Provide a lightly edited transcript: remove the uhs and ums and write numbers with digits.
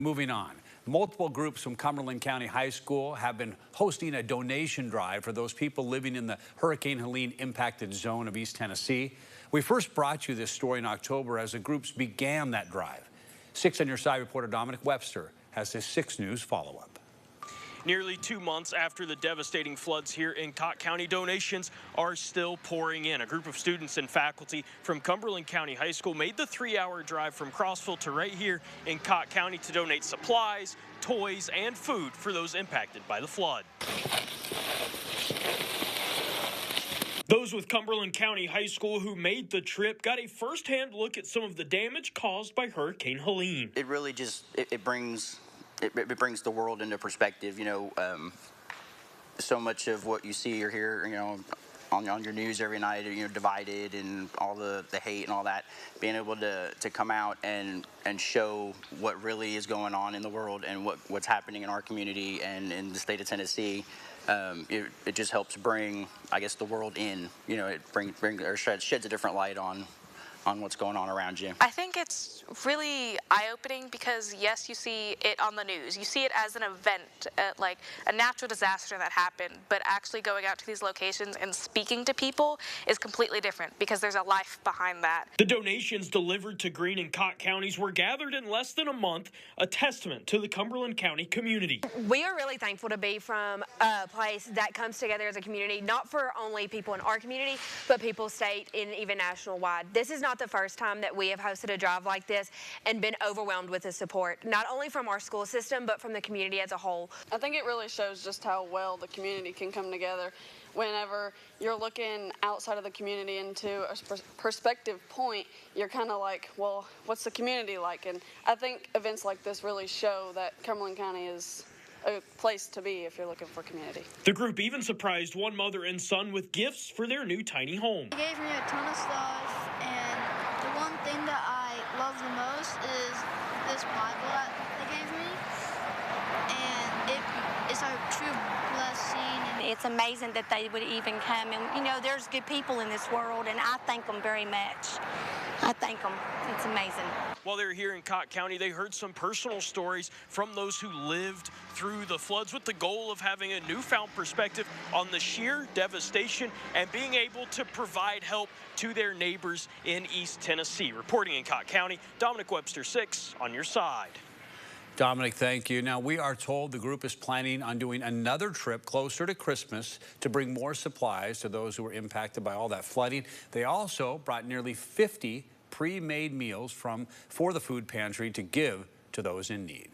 Moving on, multiple groups from Cumberland County High School have been hosting a donation drive for those people living in the Hurricane Helene impacted zone of East Tennessee. We first brought you this story in October as the groups began that drive. 6 on Your Side reporter Dominic Webster has his 6 News follow-up. Nearly 2 months after the devastating floods here in Cott County, donations are still pouring in. A group of students and faculty from Cumberland County High School made the 3-hour drive from Crossville to right here in Cott County to donate supplies, toys, and food for those impacted by the flood. Those with Cumberland County High School who made the trip got a first-hand look at some of the damage caused by Hurricane Helene. It really just, it brings the world into perspective. You know, so much of what you see or hear, you know, on your news every night, you know, divided and all the hate and all that, being able to come out and show what really is going on in the world and what's happening in our community and in the state of Tennessee, it just helps bring, I guess, the world in. You know, it sheds a different light on what's going on around you. I think it's really eye-opening because, yes, you see it on the news. You see it as an event, like a natural disaster that happened, but actually going out to these locations and speaking to people is completely different because there's a life behind that. The donations delivered to Greene and Cott counties were gathered in less than a month, a testament to the Cumberland County community. We are really thankful to be from a place that comes together as a community, not for only people in our community, but people state and even national-wide. This is not the first time that we have hosted a drive like this and been overwhelmed with the support, not only from our school system, but from the community as a whole. I think it really shows just how well the community can come together whenever you're looking outside of the community into a perspective point. You're kind of like, well, what's the community like? And I think events like this really show that Cumberland County is a place to be if you're looking for community. The group even surprised one mother and son with gifts for their new tiny home. They gave me a ton of stuff, and the one thing that I love the most is this Bible that they gave me, and it's a true blessing. It's amazing that they would even come, and you know, there's good people in this world, and I thank them very much. I thank them. It's amazing. While they were here in Cott County, they heard some personal stories from those who lived through the floods with the goal of having a newfound perspective on the sheer devastation and being able to provide help to their neighbors in East Tennessee. Reporting in Cott County, Dominic Webster, 6 on Your Side. Dominic, thank you. Now, we are told the group is planning on doing another trip closer to Christmas to bring more supplies to those who were impacted by all that flooding. They also brought nearly 50 pre-made meals for the food pantry to give to those in need.